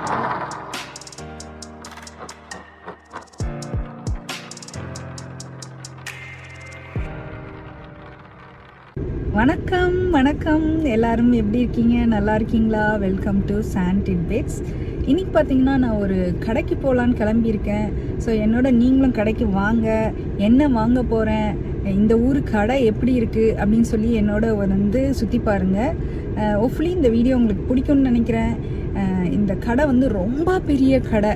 வணக்கம் வணக்கம், எல்லாரும் எப்படி இருக்கீங்க? நல்லா இருக்கீங்களா? Welcome to sand titbits. இன்னைக்கு பார்த்தீங்கன்னா நான் ஒரு கடைக்கு போகலான்னு கிளம்பியிருக்கேன். ஸோ என்னோட நீங்களும் கடைக்கு வாங்க. என்ன வாங்க போகிறேன், இந்த ஊர் கடை எப்படி இருக்குது அப்படின்னு சொல்லி என்னோட வந்து சுற்றி பாருங்கள். ஹோப்ஃபுல்லி இந்த வீடியோ உங்களுக்கு பிடிக்கும்னு நினைக்கிறேன். இந்த கடை வந்து ரொம்ப பெரிய கடை.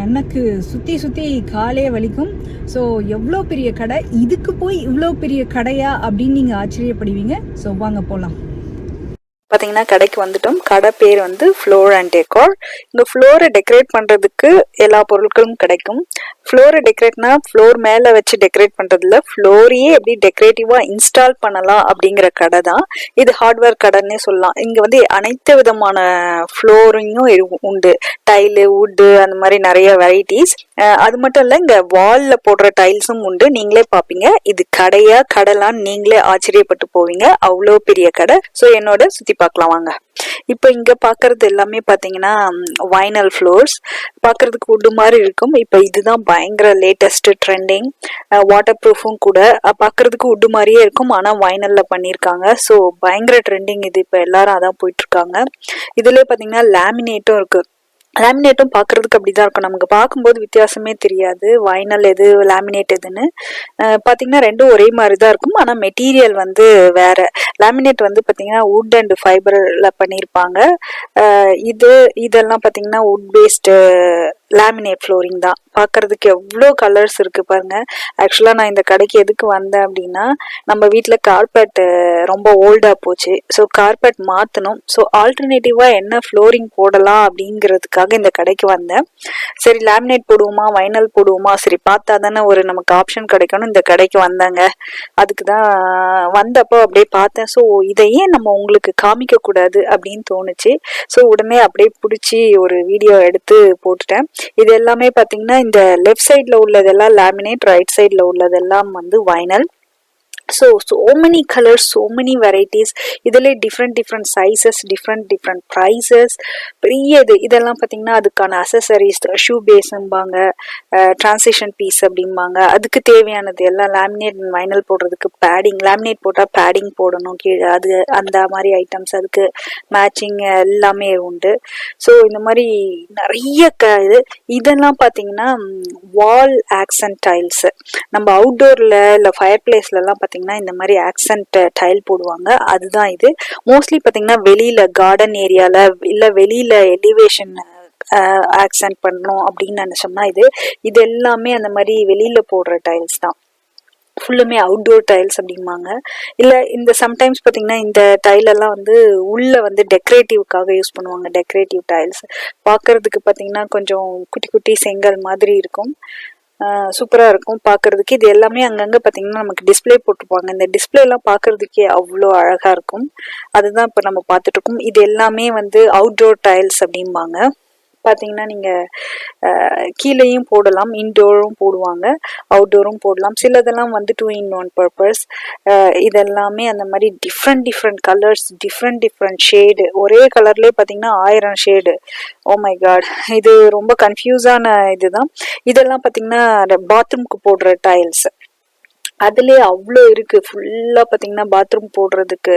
எனக்கு சுற்றி காலே வலிக்கும். ஸோ எவ்வளோ பெரிய கடை, இதுக்கு போய் இவ்வளோ பெரிய கடையா அப்படின்னு நீங்கள் ஆச்சரியப்படுவீங்க. ஸோ வாங்க போகலாம். பார்த்தீங்கன்னா கடைக்கு வந்துட்டோம். கடை பேர் வந்து ஃப்ளோர் அண்ட் டெக்கார். இங்கே ஃப்ளோரை டெக்கரேட் பண்ணுறதுக்கு எல்லா பொருட்களும் கிடைக்கும். ஃப்ளோரை டெக்கரேட்னா ஃப்ளோர் மேலே வச்சு டெக்கரேட் பண்ணுறதுல ஃப்ளோரையே எப்படி டெக்கரேட்டிவாக இன்ஸ்டால் பண்ணலாம் அப்படிங்கிற கடை தான் இது. ஹார்ட்வேர் கடைன்னே சொல்லலாம். இங்கே வந்து அனைத்து விதமான ஃப்ளோரிங்கும் உண்டு. டைலு, வுட்டு, அந்த மாதிரி நிறைய வெரைட்டிஸ். அது மட்டும் இல்லை, இங்கே வாலில் போடுற டைல்ஸும் உண்டு. நீங்களே பார்ப்பீங்க இது கடையா கடலான்னு நீங்களே ஆச்சரியப்பட்டு போவீங்க. அவ்வளோ பெரிய கடை. ஸோ என்னோட சுற்றி பார்க்கலாம் வாங்க. இப்போ இங்க பாக்குறது எல்லாமே பாத்தீங்கன்னா வைனல் ஃப்ளோர்ஸ். பாக்குறதுக்கு வுட் மாதிரி இருக்கும். இப்போ இதுதான் பயங்கர லேட்டஸ்ட் ட்ரெண்டிங். வாட்டர் ப்ரூஃபும் கூட. பாக்குறதுக்கு வுட் மாதிரியே இருக்கும், ஆனா வைனல்ல பண்ணிருக்காங்க. ஸோ பயங்கர ட்ரெண்டிங் இது. இப்போ எல்லாரும் அதான் போயிட்டு இருக்காங்க. இதுலயே பாத்தீங்கன்னா லேமினேட்டும் இருக்கு. லேமினேட்டும் பார்க்கறதுக்கு அப்படிதான் இருக்கும். நமக்கு பார்க்கும்போது வித்தியாசமே தெரியாது வைனல் எது லேமினேட் எதுன்னு. பார்த்தீங்கன்னா ரெண்டும் ஒரே மாதிரி தான் இருக்கும், ஆனால் மெட்டீரியல் வந்து வேற. லேமினேட் வந்து பார்த்தீங்கன்னா வுட் அண்ட் ஃபைபரில் பண்ணியிருப்பாங்க. இதெல்லாம் பார்த்தீங்கன்னா வுட் பேஸ்டு லேமினேட் ஃப்ளோரிங் தான். பார்க்கறதுக்கு எவ்வளோ கலர்ஸ் இருக்கு பாருங்க. ஆக்சுவலாக நான் இந்த கடைக்கு எதுக்கு வந்தேன் அப்படின்னா, நம்ம வீட்டில் கார்பெட் ரொம்ப ஓல்டாக போச்சு. ஸோ கார்பெட் மாற்றணும். ஸோ ஆல்டர்னேட்டிவாக என்ன ஃப்ளோரிங் போடலாம் அப்படிங்கிறதுக்காக இந்த கடைக்கு வந்தேன். சரி லேமினேட் போடுவோமா வைனல் போடுவோமா, சரி பார்த்தா தானே ஒரு நமக்கு ஆப்ஷன் கிடைக்கணும். இந்த கடைக்கு வந்தாங்க. அதுக்கு தான் வந்தப்போ அப்படியே பார்த்தேன். ஸோ இதையே நம்ம உங்களுக்கு காமிக்க கூடாது அப்படின்னு தோணுச்சு. ஸோ உடனே அப்படியே பிடிச்சி ஒரு வீடியோ எடுத்து போட்டுட்டேன். இது எல்லாமே பார்த்தீங்கன்னா இந்த லெஃப்ட் சைட்ல உள்ளதெல்லாம் லேமினேட், ரைட் சைட்ல உள்ளதெல்லாம் வந்து vinyl. so many colors, so many varieties. இதுல different sizes, different prices. பெரிய இதெல்லாம் பாத்தீங்கன்னா அதுக்கான அசசரிஸ், ஷூ பேஸ்ம்பாங்க, டிரான்சிஷன் பீஸ் அப்படிம்பாங்க. அதுக்கு தேவையானது எல்லாம் லேமினேட் அண்ட் வைனல் போடுறதுக்கு பேடிங். லேமினேட் போட்டா பேடிங் போடணும் கீழே, அது அந்த மாதிரி ஐட்டம்ஸ், அதுக்கு மேட்சிங் எல்லாமே உண்டு. ஸோ இந்த மாதிரி நிறைய இதெல்லாம் பாத்தீங்கன்னா வால் ஆக்சன்ட் டைல்ஸ். நம்ம அவுட்டோர்ல இல்ல ஃபயர் பிளேஸ்ல எல்லாம் பாத்தீங்கன்னா இந்த மாதிரி ஆக்சன்ட் டைல் போடுவாங்க. அதுதான் இது. மோஸ்ட்லி பாத்தீங்கன்னா வெளியில கார்டன் ஏரியால இல்ல வெளியில எலிவேஷன் ஆக்சன்ட் பண்ணணும் அப்படின்னு நினைச்சோம்னா இது எல்லாமே அந்த மாதிரி வெளியில போடுற டைல்ஸ் தான். ஃபுல்லுமே அவுட்டோர் டைல்ஸ் அப்படிம்பாங்க. இல்ல இந்த சம்டைம்ஸ் பாத்தீங்கன்னா இந்த டைல் எல்லாம் வந்து உள்ள வந்து டெக்கரேட்டிவ்காக யூஸ் பண்ணுவாங்க. டெக்கரேட்டிவ் டைல்ஸ் பாக்குறதுக்கு பாத்தீங்கன்னா கொஞ்சம் குட்டி குட்டி செங்கல் மாதிரி இருக்கும். சூப்பரா இருக்கும் பாக்குறதுக்கு. இது எல்லாமே அங்கங்க பாத்தீங்கன்னா நமக்கு டிஸ்பிளே போட்டுருப்பாங்க. இந்த டிஸ்பிளே எல்லாம் பாக்குறதுக்கே அவ்வளோ அழகா இருக்கும். அதுதான் இப்ப நம்ம பார்த்துட்டு இருக்கோம். இது எல்லாமே வந்து அவுட்டோர் டைல்ஸ் அப்படிம்பாங்க. பாத்தீங்கன்னா நீங்க கீழேயும் போடலாம், இன்டோரும் போடுவாங்க, அவுட்டோரும் போடலாம். சிலதெல்லாம் வந்து 2-in-1 பர்பஸ். இதெல்லாமே அந்த மாதிரி டிஃப்ரெண்ட் கலர்ஸ், டிஃப்ரெண்ட் ஷேடு. ஒரே கலர்லயே பாத்தீங்கன்னா 1000 ஷேடு. ஓ மை காட், இது ரொம்ப கன்ஃபியூஸான இதுதான். இதெல்லாம் பாத்தீங்கன்னா பாத்ரூம்க்கு போடுற டைல்ஸ். அதுலயே அவ்வளோ இருக்கு. ஃபுல்லா பாத்தீங்கன்னா பாத்ரூம் போடுறதுக்கு,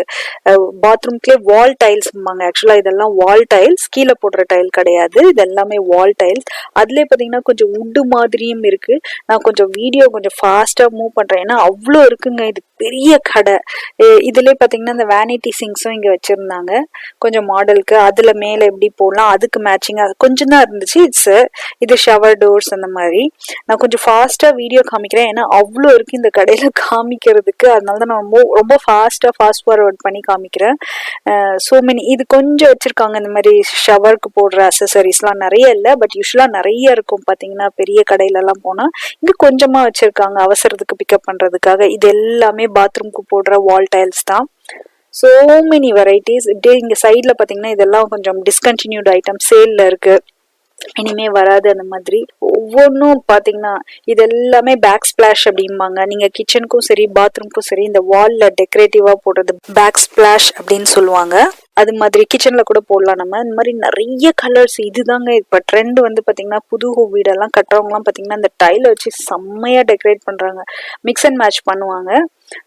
பாத்ரூம்க்குள்ளே வால் டைல்ஸ். ஆக்சுவலா இதெல்லாம் வால் டைல்ஸ், கீழே போடுற டைல் கிடையாது. இது எல்லாமே வால் டைல்ஸ். அதுலயே பாத்தீங்கன்னா கொஞ்சம் வுட்டு மாதிரியும் இருக்கு. நான் கொஞ்சம் வீடியோ கொஞ்சம் ஃபாஸ்டா மூவ் பண்றேன், ஏன்னா அவ்வளோ இருக்குங்க. இது பெரிய கடை. இதுலயே பாத்தீங்கன்னா இந்த வேனிட்டி சிங்ஸும் இங்க வச்சிருந்தாங்க கொஞ்சம் மாடலுக்கு. அதுல மேல எப்படி போடலாம், அதுக்கு மேட்சிங்கா கொஞ்சம் தான் இருந்துச்சு. இது ஷவர் டோர்ஸ் அந்த மாதிரி. நான் கொஞ்சம் ஃபாஸ்டா வீடியோ காமிக்கிறேன், ஏன்னா அவ்வளோ இருக்கு இந்த கடையில காமிக்கிறதுக்கு. அதனாலதான் நான் ரொம்ப ஃபாஸ்ட் ஃபார்வர்ட் பண்ணி காமிக்கிறேன். So many. இது கொஞ்சம் வச்சிருக்காங்க இந்த மாதிரி ஷவருக்கு போடுற அசசரிஸ் எல்லாம். நிறைய இல்லை, பட் யூஸ்வலா நிறைய இருக்கும் பாத்தீங்கன்னா பெரிய கடையில எல்லாம் போனா. இங்க கொஞ்சமா வச்சிருக்காங்க அவசரத்துக்கு பிக்கப் பண்றதுக்காக. இது எல்லாமே பாத்ரூம்க்கு போடுற வால் டைல்ஸ் தான். So many varieties. இப்படியே இங்க சைட்ல பாத்தீங்கன்னா இதெல்லாம் கொஞ்சம் டிஸ்கண்டினியூட் ஐட்டம், சேல்ல இருக்கு, இனிமே வராது அந்த மாதிரி. ஒவ்வொன்றும் பாத்தீங்கன்னா இது எல்லாமே பேக் ஸ்பிளாஷ் அப்படிம்பாங்க. நீங்க கிச்சனுக்கும் சரி பாத்ரூம்க்கும் சரி இந்த வால்ல டெக்கரேட்டிவா போடுறது பேக் ஸ்பிளாஷ் அப்படின்னு சொல்லுவாங்க. அது மாதிரி கிச்சன்ல கூட போடலாம் நம்ம. இந்த மாதிரி நிறைய கலர்ஸ். இதுதாங்க இப்ப ட்ரெண்ட் வந்து பாத்தீங்கன்னா புது வீடெல்லாம் கட்டுறவங்க எல்லாம் பாத்தீங்கன்னா இந்த டைல வச்சு செம்மையா டெக்கரேட் பண்றாங்க, மிக்ஸ் அண்ட் மேட்ச் பண்ணுவாங்க.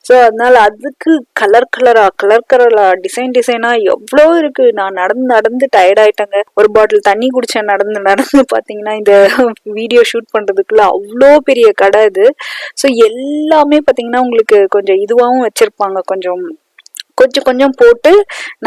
ஸோ அதனால அதுக்கு கலர் கலரா டிசைனா எவ்வளோ இருக்கு. நான் நடந்து நடந்து டயர்ட் ஆயிட்டேங்க. ஒரு பாட்டில் தண்ணி குடிச்சேன் நடந்து நடந்து. பாத்தீங்கன்னா இந்த வீடியோ ஷூட் பண்றதுக்குள்ள அவ்வளோ பெரிய கடை இது. ஸோ எல்லாமே பாத்தீங்கன்னா உங்களுக்கு கொஞ்சம் இதுவாகவும் வச்சிருப்பாங்க, கொஞ்சம் கொஞ்சம் கொஞ்சம் போட்டு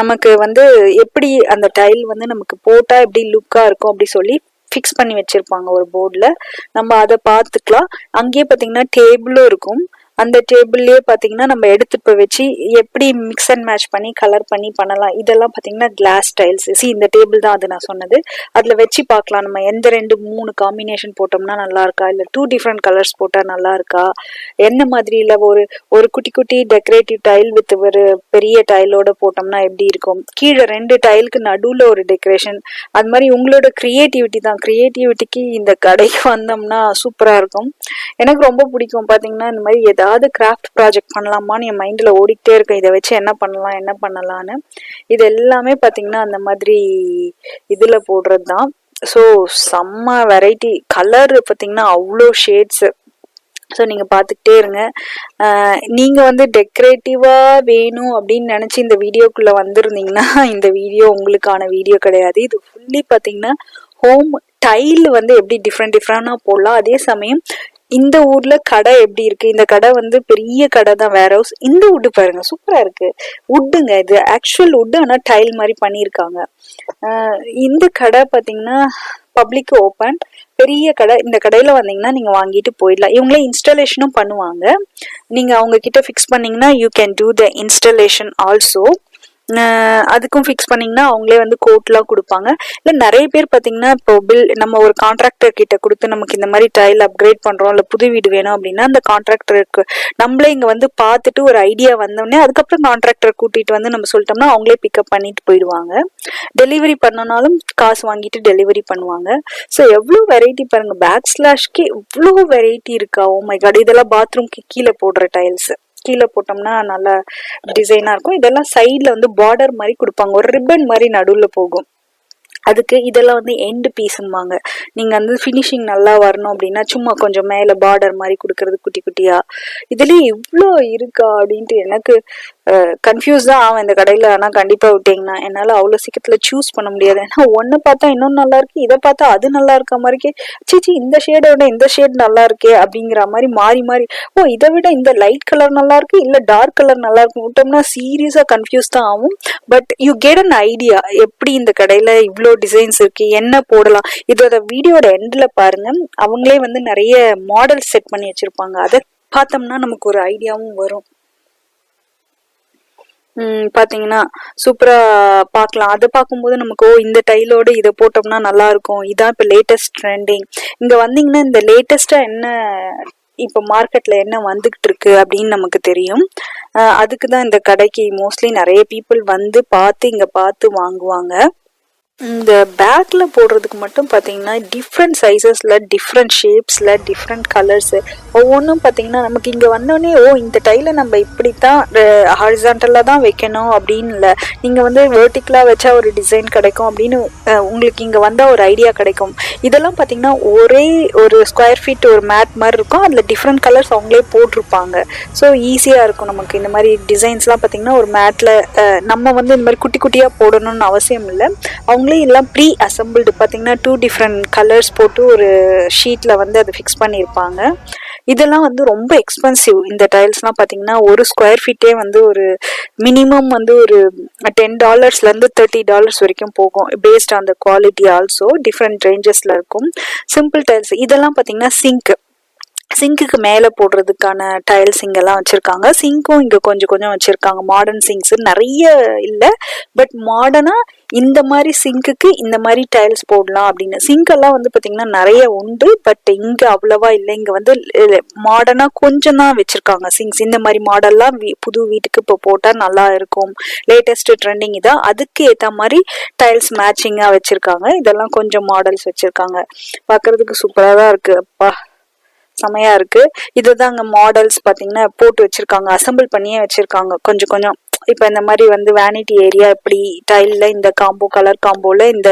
நமக்கு வந்து எப்படி அந்த டைல் வந்து நமக்கு போட்டா எப்படி லுக்கா இருக்கும் அப்படி சொல்லி ஃபிக்ஸ் பண்ணி வச்சிருப்பாங்க ஒரு போர்டில். நம்ம அதை பார்த்துக்கலாம். அங்கேயே பார்த்தீங்கன்னா டேபிளும் இருக்கும். அந்த டேபிள்லயே பாத்தீங்கன்னா நம்ம எடுத்து போய் வச்சு எப்படி மிக்ஸ் அண்ட் மேட்ச் பண்ணி கலர் பண்ணி பண்ணலாம். இதெல்லாம் பாத்தீங்கன்னா கிளாஸ் டைல்ஸ். இந்த டேபிள் தான் அது நான் சொன்னது. அதுல வச்சு பார்க்கலாம் நம்ம எந்த 2-3 காம்பினேஷன் போட்டோம்னா நல்லா இருக்கா, இல்ல 2 டிஃப்ரெண்ட் கலர்ஸ் போட்டா நல்லா இருக்கா, என்ன மாதிரி. இல்ல ஒரு குட்டி குட்டி டெக்கரேட்டிவ் டைல் வித் ஒரு பெரிய டைலோட போட்டோம்னா எப்படி இருக்கும், கீழே 2 டைலுக்கு நடுவுல ஒரு டெக்கரேஷன். அது மாதிரி உங்களோட கிரியேட்டிவிட்டி தான். கிரியேட்டிவிட்டிக்கு இந்த கடைக்கு வந்தோம்னா சூப்பரா இருக்கும். எனக்கு ரொம்ப பிடிக்கும். பாத்தீங்கன்னா இந்த மாதிரி ஏதாவது கிராஃப்ட் ப்ராஜெக்ட் பண்ணலாமான்னு என் மைண்ட்ல ஓடிக்கிட்டே இருக்கும். இதை வச்சு என்ன பண்ணலாம்னு. இது எல்லாமே பாத்தீங்கன்னா அந்த மாதிரி இதுல போடுறது தான். ஸோ செம்ம வெரைட்டி கலர் பாத்தீங்கன்னா அவ்வளோ ஷேட்ஸ். ஸோ நீங்க பாத்துக்கிட்டே இருங்க. நீங்க வந்து டெக்கரேட்டிவா வேணும் அப்படின்னு நினைச்சு இந்த வீடியோக்குள்ள வந்திருந்தீங்கன்னா இந்த வீடியோ உங்களுக்கான வீடியோ கிடையாது. இது ஃபுல்லி பாத்தீங்கன்னா ஹோம் டைல் வந்து எப்படி டிஃப்ரெண்டா போடலாம். அதே சமயம் இந்த ஊர்ல கடை எப்படி இருக்கு, இந்த கடை வந்து பெரிய கடை தான், வேர் ஹவுஸ். இந்த வுட்டு பாருங்க சூப்பரா இருக்கு. வுட்டுங்க, இது ஆக்சுவல் வுட், ஆனா டைல் மாதிரி பண்ணிருக்காங்க. இந்த கடை பாத்தீங்கன்னா பப்ளிக் ஓபன், பெரிய கடை. இந்த கடையில வந்தீங்கன்னா நீங்க வாங்கிட்டு போயிடலாம். இவங்களே இன்ஸ்டாலேஷனும் பண்ணுவாங்க. நீங்க அவங்க கிட்ட ஃபிக்ஸ் பண்ணீங்கன்னா you can do the installation also. அதுக்கும் ஃபிக்ஸ் பண்ணீங்கன்னா அவங்களே வந்து கோட்லாம் கொடுப்பாங்க. இல்லை நிறைய பேர் பார்த்தீங்கன்னா இப்போ நம்ம ஒரு கான்ட்ராக்டர் கிட்ட கொடுத்து நமக்கு இந்த மாதிரி டைல் அப்கிரேட் பண்றோம், இல்லை புது வீடு வேணும் அப்படின்னா அந்த கான்ட்ராக்டருக்கு நம்மளே இங்க வந்து பார்த்துட்டு ஒரு ஐடியா வந்தோடனே அதுக்கப்புறம் கான்ட்ராக்டர் கூட்டிட்டு வந்து நம்ம சொல்லிட்டோம்னா அவங்களே பிக்கப் பண்ணிட்டு போயிடுவாங்க. டெலிவரி பண்ணனாலும் காசு வாங்கிட்டு டெலிவரி பண்ணுவாங்க. ஸோ எவ்வளோ வெரைட்டி பாருங்க. பேக் ஸ்லாஷ்க்கு எவ்வளோ வெரைட்டி இருக்கா. Oh my god. இதெல்லாம் பாத்ரூம்க்கு கீழே போடுற டைல்ஸ். கீழே போட்டோம்னா நல்லா டிசைனா இருக்கும். இதெல்லாம் சைட்ல வந்து பார்டர் மாதிரி கொடுப்பாங்க, ஒரு ரிப்பன் மாதிரி நடுவுல போகும். அதுக்கு இதெல்லாம் வந்து எண்டு பீஸும்பாங்க. நீங்க வந்து ஃபினிஷிங் நல்லா வரணும் அப்படின்னா சும்மா கொஞ்சம் மேல பார்டர் மாதிரி கொடுக்கறது குட்டி குட்டியா. இதுலயே இவ்வளோ இருக்கா அப்படின்ட்டு எனக்கு கன்ஃபியூஸ் தான் ஆகும் இந்த கடையில. ஆனா கண்டிப்பா விட்டீங்கன்னா என்னால அவ்வளவு சீக்கிரத்துல சூஸ் பண்ண முடியாது. ஏன்னா ஒன்னு பார்த்தா இன்னொன்னு நல்லா இருக்கு, இதை பார்த்தா அது நல்லா இருக்க மாதிரிக்கே, சீச்சி இந்த ஷேடோட இந்த ஷேட் நல்லா இருக்கே அப்படிங்கிற மாதிரி மாறி மாறி, ஓ இதை விட இந்த லைட் கலர் நல்லா இருக்கு, இல்ல டார்க் கலர் நல்லா இருக்கு விட்டோம்னா சீரியஸா கன்ஃபியூஸ் தான் ஆகும். But you get an idea எப்படி இந்த கடையில இவ்வளோ டிசைன்ஸ் இருக்கு, என்ன போடலாம். இதோட வீடியோட எண்ட்ல பாருங்க, அவங்களே வந்து நிறைய மாடல் செட் பண்ணி வச்சிருப்பாங்க. அதை பார்த்தோம்னா நமக்கு ஒரு ஐடியாவும் வரும். பாத்தீங்கன்னா சூப்பரா பார்க்கலாம். அதை பார்க்கும்போது நமக்கு இந்த டைலோட இதை போட்டோம்னா நல்லா இருக்கும், இதான் இப்ப லேட்டஸ்ட் ட்ரெண்டிங். இங்க வந்தீங்கன்னா இந்த லேட்டஸ்டா என்ன இப்ப மார்க்கெட்ல என்ன வந்துகிட்டு இருக்கு அப்படின்னு நமக்கு தெரியும். அதுக்குதான் இந்த கடைக்கு மோஸ்ட்லி நிறைய பீப்புள் வந்து இங்க பார்த்து வாங்குவாங்க. இந்த பேக்ல போடுறதுக்கு மட்டும் பாத்தீங்கன்னா டிஃப்ரெண்ட் சைசஸ்ல, டிஃப்ரெண்ட் ஷேப்ஸ்ல, டிஃப்ரெண்ட் கலர்ஸ் ஒவ்வொன்றும் பாத்தீங்கன்னா நமக்கு இங்க வந்தோடனே இந்த டைல நம்ம இப்படித்தான் ஹாரிசான்டலா தான் வைக்கணும் அப்படின்னு இல்லை, நீங்க வந்து வெர்டிகலா வச்சா ஒரு டிசைன் கிடைக்கும் அப்படின்னு உங்களுக்கு இங்க வந்தா ஒரு ஐடியா கிடைக்கும். இதெல்லாம் பாத்தீங்கன்னா ஒரே ஒரு ஸ்கொயர் ஃபீட் ஒரு மேட் மாதிரி இருக்கும், அதுல டிஃப்ரெண்ட் கலர்ஸ் அவங்களே போட்டிருப்பாங்க. ஸோ ஈஸியா இருக்கும் நமக்கு. இந்த மாதிரி டிசைன்ஸ்லாம் பாத்தீங்கன்னா ஒரு மேட்ல நம்ம வந்து இந்த மாதிரி குட்டி குட்டியா போடணும்னு அவசியம் இல்லை. அவங்களே எல்லாம் ப்ரீ அசம்பிள்டு பாத்தீங்கன்னா 2 டிஃப்ரெண்ட் கலர்ஸ் போட்டு ஒரு ஷீட்ல வந்து அதை ஃபிக்ஸ் பண்ணியிருப்பாங்க. இதெல்லாம் வந்து ரொம்ப எக்ஸ்பென்சிவ். இந்த டைல்ஸ்லாம் பாத்தீங்கன்னா ஒரு ஸ்கொயர் ஃபீட்டே வந்து ஒரு மினிமம் வந்து ஒரு $10 இருந்து $30 வரைக்கும் போகும். Based on the quality also different ரேஞ்சஸ்ல இருக்கும். சிம்பிள் டைல்ஸ் இதெல்லாம் பாத்தீங்கன்னா சிங்க்குக்கு மேல போடுறதுக்கான டைல்ஸ் இங்கெல்லாம் வச்சிருக்காங்க. சிங்க்கும் இங்க கொஞ்சம் கொஞ்சம் வச்சிருக்காங்க. மாடர்ன் சிங்க்ஸ் நிறைய இல்லை, பட் மாடர்னா இந்த மாதிரி சிங்க்குக்கு இந்த மாதிரி டைல்ஸ் போடலாம் அப்படின்னு. சிங்க் எல்லாம் வந்து பாத்தீங்கன்னா நிறைய உண்டு, பட் இங்க அவ்வளவா இல்லை. இங்க வந்து மாடர்னா கொஞ்சம் தான் வச்சிருக்காங்க சிங்க்ஸ். இந்த மாதிரி மாடல்லாம் புது வீட்டுக்கு இப்போ போட்டா நல்லா இருக்கும், லேட்டஸ்ட் ட்ரெண்டிங் இதான். அதுக்கு ஏத்த மாதிரி டைல்ஸ் மேட்சிங்கா வச்சிருக்காங்க. இதெல்லாம் கொஞ்சம் மாடல்ஸ் வச்சிருக்காங்க. பாக்குறதுக்கு சூப்பரா தான் இருக்கு. அப்பா செமையா இருக்கு. இதுதான் அங்க மாடல்ஸ் பாத்தீங்கன்னா போட்டு வச்சிருக்காங்க, அசம்பிள் பண்ணியே வச்சிருக்காங்க. கொஞ்சம் கொஞ்சம் இப்போ இந்த மாதிரி வந்து வேனிட்டி ஏரியா இப்படி டைலில் இந்த காம்போ கலர் காம்போவில் இந்த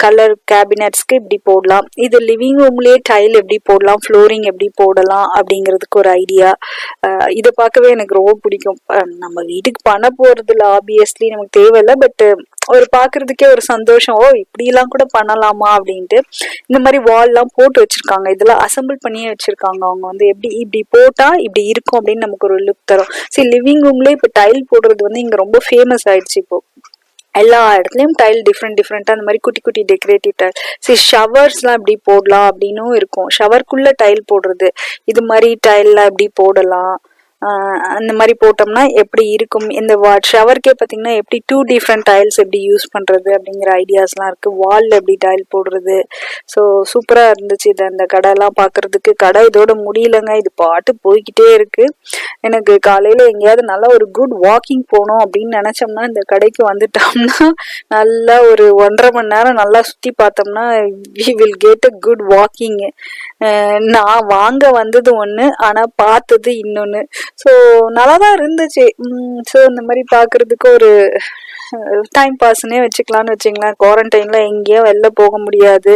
கலர் கேபினட்ஸ்க்கு இப்படி போடலாம். இது லிவிங் ரூம்லேயே டைல் எப்படி போடலாம், ஃப்ளோரிங் எப்படி போடலாம் அப்படிங்கிறதுக்கு ஒரு ஐடியா. இதை பார்க்கவே எனக்கு ரொம்ப பிடிக்கும். நம்ம வீட்டுக்கு பண்ண போகிறது இல்லை, ஆப்வியஸ்லி நமக்கு தேவையில்லை, பட் ஒரு பார்க்கறதுக்கே ஒரு சந்தோஷம். ஓ இப்படிலாம் கூட பண்ணலாமா அப்படின்ட்டு. இந்த மாதிரி வால்லாம் போட்டு வச்சிருக்காங்க, இதெல்லாம் அசம்பிள் பண்ணியே வச்சிருக்காங்க. அவங்க வந்து எப்படி இப்படி போட்டா இப்படி இருக்கும் அப்படின்னு நமக்கு ஒரு லுக் தரும். சரி, லிவிங் ரூம்லேயே இப்போ டைல் போடுறது வந்து இங்கே ரொம்ப ஃபேமஸ் ஆயிடுச்சு. இப்போ எல்லா இடத்துலயும் டைல் டிஃப்ரெண்டா அந்த மாதிரி குட்டி குட்டி டெக்கரேட்டிவ் டைல். சரி, ஷவர்ஸ்லாம் எப்படி போடலாம் அப்படின்னும் இருக்கும். ஷவருக்குள்ள டைல் போடுறது, இது மாதிரி டைல்லாம் எப்படி போடலாம், அந்த மாதிரி போட்டோம்னா எப்படி இருக்கும். இந்த ஷவருக்கே பார்த்தீங்கன்னா எப்படி 2 டிஃப்ரெண்ட் டைல்ஸ் எப்படி யூஸ் பண்ணுறது அப்படிங்கிற ஐடியாஸ்லாம் இருக்குது. வாலில் எப்படி டைல் போடுறது. ஸோ சூப்பராக இருந்துச்சு. இது அந்த கடைலாம் பார்க்குறதுக்கு. கடை இதோட முடியலங்க, இது பாட்டு போய்கிட்டே இருக்குது. எனக்கு காலையில் எங்கேயாவது நல்லா ஒரு குட் வாக்கிங் போகணும் அப்படின்னு நினச்சோம்னா இந்த கடைக்கு வந்துட்டோம்னா நல்லா ஒரு 1.5 மணி நேரம் நல்லா சுற்றி பார்த்தோம்னா we will get a good walking. நான் வாங்க வந்தது ஒன்று, ஆனால் பார்த்தது இன்னொன்று. ஸோ நல்லா தான் இருந்துச்சு. ஸோ இந்த மாதிரி பார்க்குறதுக்கு ஒரு டைம் பாஸ்னே வச்சுக்கலான்னு வச்சுங்களேன். குவாரண்டைன்ல எங்கேயும் வெளில போக முடியாது,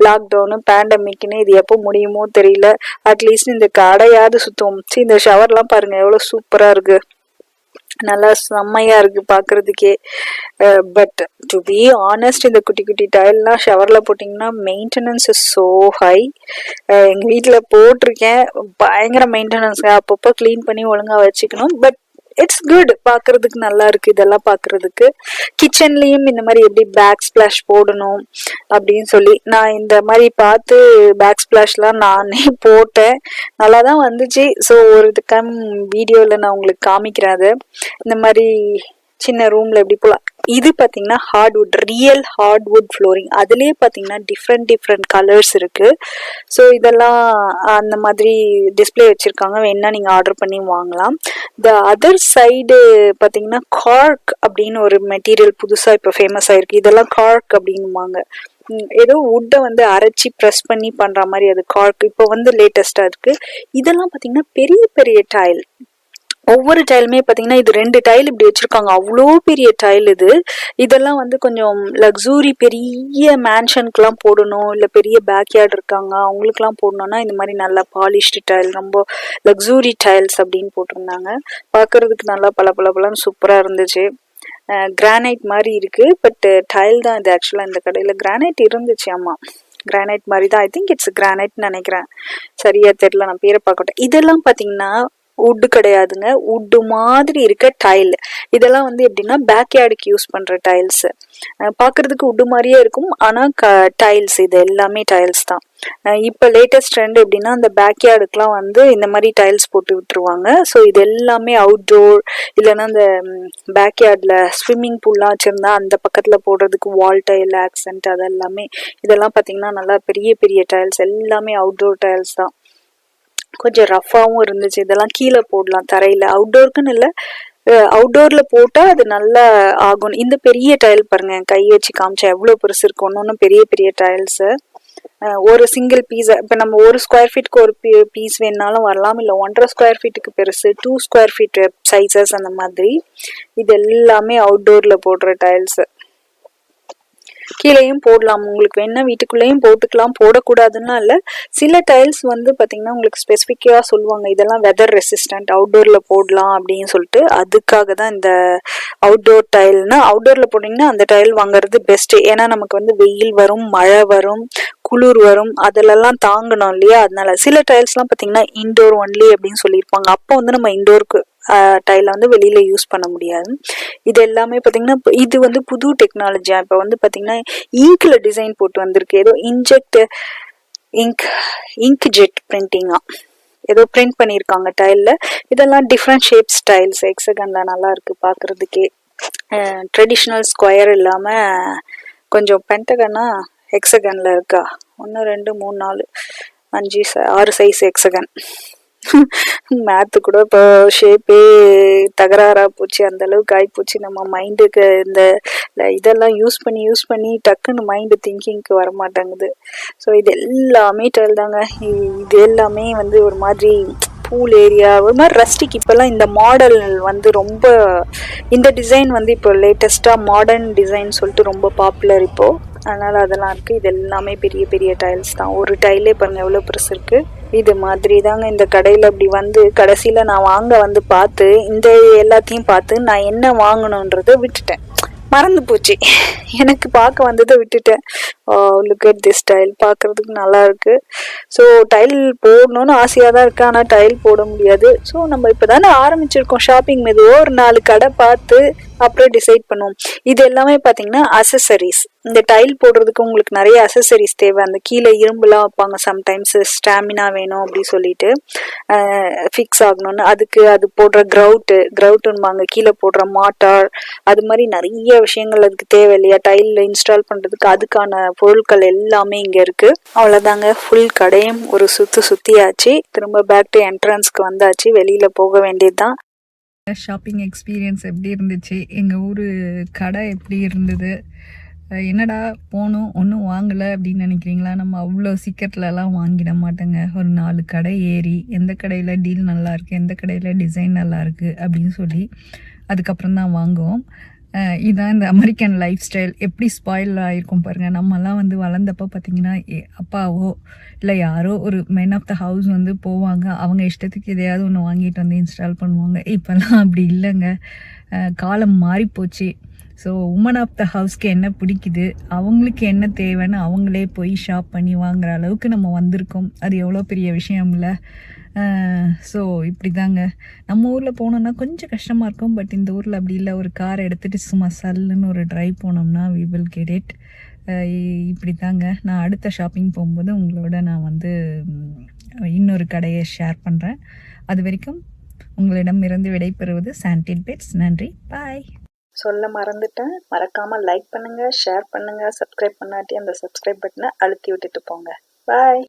லாக்டவுனு பேண்டமிக்னு இது எப்போ முடியுமோ தெரியல. அட்லீஸ்ட் இந்த கடையாவது சுற்றுவோம். இந்த ஷவர்லாம் பாருங்க எவ்வளோ சூப்பராக இருக்கு, நல்லா செம்மையா இருக்கு பாக்குறதுக்கே. பட் டு பி ஆனஸ்ட், இந்த குட்டி குட்டி டைல்லாம் ஷவர்ல போட்டிங்கன்னா மெயின்டெனன்ஸ் இஸ் ஸோ ஹை. எங்க வீட்டுல போட்டிருக்கேன், பயங்கர மெயின்டெனன்ஸ். அப்பப்போ கிளீன் பண்ணி ஒழுங்கா வச்சுக்கணும். பட் இட்ஸ் குட், பாக்குறதுக்கு நல்லா இருக்கு. இதெல்லாம் பாக்குறதுக்கு கிச்சன்லயும் இந்த மாதிரி எப்படி பேக் ஸ்பிளாஷ் போடணும் அப்படின்னு சொல்லி நான் இந்த மாதிரி பார்த்து பேக் ஸ்பிளாஷ்லாம் நானே போட்டேன். நல்லா தான் வந்துச்சு. ஸோ ஒரு வீடியோவில் நான் உங்களுக்கு காமிக்கிறேன். அது இந்த மாதிரி சின்ன ரூம்ல எப்படி போகலாம். இது பார்த்தீங்கன்னா ஹார்ட்வுட், ரியல் ஹார்ட்வுட் ஃப்ளோரிங். அதுலேயே பார்த்தீங்கன்னா டிஃப்ரெண்ட் கலர்ஸ் இருக்கு. ஸோ இதெல்லாம் அந்த மாதிரி டிஸ்பிளே வச்சிருக்காங்க, வேணா நீங்க ஆர்டர் பண்ணி வாங்கலாம். த அதர் சைடு பார்த்தீங்கன்னா கார்க் அப்படின்னு ஒரு மெட்டீரியல் புதுசாக இப்போ ஃபேமஸ் ஆயிருக்கு. இதெல்லாம் கார்க் அப்படின்னுவாங்க. ஏதோ வுட்டை வந்து அரைச்சி ப்ரெஸ் பண்ணி பண்ற மாதிரி அது கார்க். இப்போ வந்து லேட்டஸ்டா இருக்கு. இதெல்லாம் பார்த்தீங்கன்னா பெரிய பெரிய டைல். ஒவ்வொரு டைலுமே பார்த்தீங்கன்னா இது 2 டைல் இப்படி வச்சிருக்காங்க, அவ்வளோ பெரிய டைல் இது. இதெல்லாம் வந்து கொஞ்சம் லக்ஸூரி, பெரிய மேன்ஷனுக்குலாம் போடணும், இல்லை பெரிய பேக்யார்டு இருக்காங்க அவங்களுக்குலாம் போடணும்னா இந்த மாதிரி நல்லா பாலிஷ்டு டைல், ரொம்ப லக்ஸூரி டைல்ஸ் அப்படின்னு போட்டிருந்தாங்க. பார்க்கறதுக்கு நல்லா பளபளன்னு சூப்பராக இருந்துச்சு. கிரானைட் மாதிரி இருக்கு, பட் டைல் தான் இது. ஆக்சுவலாக இந்த கடையில் கிரானைட் இருந்துச்சு. ஆமாம், கிரானைட் மாதிரி தான். ஐ திங்க் இட்ஸ் கிரானைட்னு நினைக்கிறேன், சரியா தெரியல, நான் பேரை பார்க்கட்டேன். இதெல்லாம் பார்த்தீங்கன்னா உட்டு கிடையாதுங்க, உட்டு மாதிரி இருக்க டைல். இதெல்லாம் வந்து எப்படின்னா பேக்யார்டுக்கு யூஸ் பண்ற டைல்ஸ். பார்க்கறதுக்கு உட்டு மாதிரியே இருக்கும், ஆனா டைல்ஸ், இது எல்லாமே டைல்ஸ் தான். இப்போ லேட்டஸ்ட் ட்ரெண்ட் எப்படின்னா அந்த பேக்யார்டுக்குலாம் வந்து இந்த மாதிரி டைல்ஸ் போட்டு விட்டுருவாங்க. ஸோ இது எல்லாமே அவுட்டோர், இல்லைன்னா இந்த பேக்யார்டில் ஸ்விம்மிங் பூல்லாம் வச்சுருந்தா அந்த பக்கத்தில் போடுறதுக்கு வால் டைல், ஆக்சென்ட், அதெல்லாமே. இதெல்லாம் பார்த்தீங்கன்னா நல்லா பெரிய பெரிய டைல்ஸ், எல்லாமே அவுட்டோர் டைல்ஸ் தான். கொஞ்சம் ரஃபாகவும் இருந்துச்சு. இதெல்லாம் கீழே போடலாம் தரையில், அவுட்டோருக்குன்னு இல்லை, அவுட்டோர்ல போட்டா அது நல்லா ஆகும். இந்த பெரிய டைல் பாருங்க, கை வச்சு காமிச்சா எவ்வளவு பெருசு இருக்கு. ஒன்னொன்னு பெரிய பெரிய டைல்ஸ். ஒரு சிங்கிள் பீஸ், இப்ப நம்ம 1 ஸ்கொயர் ஃபீட்டுக்கு ஒரு பீஸ் வேணாலும் வரலாம், இல்ல 1.5 ஸ்கொயர் ஃபீட்டுக்கு பெருசு, 2 ஸ்கொயர் ஃபீட் சைசஸ் அந்த மாதிரி. இது எல்லாமே அவுட்டோர்ல போடுற டைல்ஸ். கீழேயும் போடலாம், உங்களுக்கு வேணா வீட்டுக்குள்ளேயும் போட்டுக்கலாம், போடக்கூடாதுன்னா இல்லை. சில டைல்ஸ் வந்து பார்த்தீங்கன்னா உங்களுக்கு ஸ்பெசிஃபிக்காக சொல்லுவாங்க இதெல்லாம் வெதர் ரெசிஸ்டன்ட், அவுட்டோரில் போடலாம் அப்படின்னு சொல்லிட்டு. அதுக்காக தான் இந்த அவுட்டோர் டைல்னா, அவுட்டோரில் போட்டிங்கன்னா அந்த டைல் வாங்குறது பெஸ்ட்டு. ஏன்னா நமக்கு வந்து வெயில் வரும், மழை வரும், குளிர் வரும், அதிலெல்லாம் தாங்கணும் இல்லையா. அதனால சில டைல்ஸ்லாம் பார்த்தீங்கன்னா இன்டோர் ஒன்லி அப்படின்னு சொல்லியிருப்பாங்க. அப்போ வந்து நம்ம இன்டோருக்கு டைலை வந்து வெளியில யூஸ் பண்ண முடியாது. இது எல்லாமே பார்த்தீங்கன்னா இது வந்து புது டெக்னாலஜியா. இப்போ வந்து பார்த்தீங்கன்னா இங்க்ல டிசைன் போட்டு வந்திருக்கு, ஏதோ இங்க் ஜெட் பிரிண்டிங்கா ஏதோ பிரிண்ட் பண்ணியிருக்காங்க டைல்ல. இதெல்லாம் டிஃப்ரெண்ட் ஷேப் ஸ்டைல்ஸ், எக்ஸகன்ல நல்லா இருக்கு பார்க்கறதுக்கே. ட்ரெடிஷ்னல் ஸ்கொயர் இல்லாம கொஞ்சம் பென்டகனா ஹெக்ஸகன்ல இருக்கா. 1 2 3 4 5 6 சைஸ் ஹெக்ஸகன். மேத்து கூட இப்போ ஷேப்பே தகராறா போச்சு, அந்த அளவுக்கு ஆயிப்போச்சு. நம்ம மைண்டுக்கு இந்த இதெல்லாம் யூஸ் பண்ணி டக்குன்னு மைண்டு திங்கிங்க்கு வர மாட்டேங்குது. ஸோ இது எல்லாமே டைல் தாங்க. இது எல்லாமே வந்து ஒரு மாதிரி பூல் ஏரியா ஒரு மாதிரி ரஸ்டிக். இப்போல்லாம் இந்த மாடல் வந்து ரொம்ப, இந்த டிசைன் வந்து இப்போ லேட்டஸ்ட்டாக மாடர்ன் டிசைன் சொல்லிட்டு ரொம்ப பாப்புலர் இப்போது. அதனால் அதெல்லாம் இருக்குது. இது எல்லாமே பெரிய பெரிய டைல்ஸ் தான். ஒரு டைலே பாருங்கள் எவ்வளோ பெருசு இருக்குது. இது மாதிரி தாங்க இந்த கடையில் அப்படி வந்து கடைசியில் நான் வாங்க வந்து பார்த்து இந்த எல்லாத்தையும் பார்த்து நான் என்ன வாங்கணுன்றதை விட்டுட்டேன், மறந்து போச்சு. எனக்கு பார்க்க வந்ததை விட்டுட்டேன். லுக் அட் திஸ் டைல், பார்க்குறதுக்கு நல்லா இருக்குது. ஸோ டைல் போடணும்னு ஆசையாக தான் இருக்குது, ஆனால் டைல் போட முடியாது. ஸோ நம்ம இப்போ தானே ஆரம்பிச்சிருக்கோம் ஷாப்பிங். மெதுவாக ஒரு 4 கடை பார்த்து அப்புறம் டிசைட் பண்ணுவோம். இது எல்லாமே பார்த்தீங்கன்னா அசசரிஸ். இந்த டைல் போடுறதுக்கு உங்களுக்கு நிறைய அசசரிஸ் தேவை. அந்த கீழே இரும்புலாம் வைப்பாங்க சம்டைம்ஸ், ஸ்டாமினா வேணும் அப்படி சொல்லிட்டு ஃபிக்ஸ் ஆகணும்னு. அதுக்கு அது போடுற கிரவுட்டுன்பாங்க, கீழே போடுற மாட்டார், அது மாதிரி நிறைய விஷயங்கள் அதுக்கு தேவை இல்லையா டைலில் இன்ஸ்டால் பண்ணுறதுக்கு. அதுக்கான பொருட்கள் எல்லாமே இங்கே இருக்குது. அவ்வளோதாங்க, ஃபுல் கடையும் ஒரு சுற்றியாச்சு. திரும்ப பேக் டு என்ட்ரன்ஸ்க்கு வந்தாச்சு. வெளியில் போக வேண்டியது தான். ஷாப்பிங் எக்ஸ்பீரியன்ஸ் எப்படி இருந்துச்சு, எங்கள் ஊர் கடை எப்படி இருந்தது, என்னடா போகணும் ஒன்றும் வாங்கலை அப்படின்னு நினைக்கிறீங்களா? நம்ம அவ்வளோ சீக்கிரத்துலலாம் வாங்கிட மாட்டேங்க. ஒரு 4 கடை ஏறி எந்த கடையில் டீல் நல்லாயிருக்கு, எந்த கடையில் டிசைன் நல்லாயிருக்கு அப்படின்னு சொல்லி அதுக்கப்புறம் தான் வாங்குவோம். இதுதான் இந்த அமெரிக்கன் லைஃப் ஸ்டைல். எப்படி ஸ்பாயில் ஆகிருக்கும் பாருங்கள். நம்மலாம் வந்து வளர்ந்தப்போ பார்த்திங்கன்னா அப்பாவோ இல்லை யாரோ ஒரு மென் ஆஃப் த ஹவுஸ் வந்து போவாங்க, அவங்க இஷ்டத்துக்கு எதையாவது ஒன்று வாங்கிட்டு வந்து இன்ஸ்டால் பண்ணுவாங்க. இப்போல்லாம் அப்படி இல்லைங்க, காலம் மாறிப்போச்சு. ஸோ உமன் ஆஃப் த ஹவுஸ்க்கு என்ன பிடிக்குது, அவங்களுக்கு என்ன தேவைன்னு அவங்களே போய் ஷாப் பண்ணி வாங்குற அளவுக்கு நம்ம வந்திருக்கோம். அது எவ்வளோ பெரிய விஷயம் இல்லை? ஸோ இப்படி தாங்க. நம்ம ஊரில் போனோன்னா கொஞ்சம் கஷ்டமாக இருக்கும், பட் இந்த ஊரில் அப்படி இல்லை. ஒரு காரை எடுத்துகிட்டு சும்மா சல்லுன்னு ஒரு ட்ரைவ் போனோம்னா வி வில் கெட் இட். இப்படி தாங்க. நான் அடுத்த ஷாப்பிங் போகும்போது உங்களோட நான் வந்து இன்னொரு கடையை ஷேர் பண்ணுறேன். அது வரைக்கும் உங்களிடமிருந்து விடைபெறுவது சாண்டிட் பெட்ஸ். நன்றி, பாய். சொல்ல மறந்துட்டேன், மறக்காமல் லைக் பண்ணுங்கள், ஷேர் பண்ணுங்கள், சப்ஸ்கிரைப் பண்ணாட்டி அந்த சப்ஸ்கிரைப் பட்டனை அழுத்தி விட்டுட்டு போங்க. பாய்.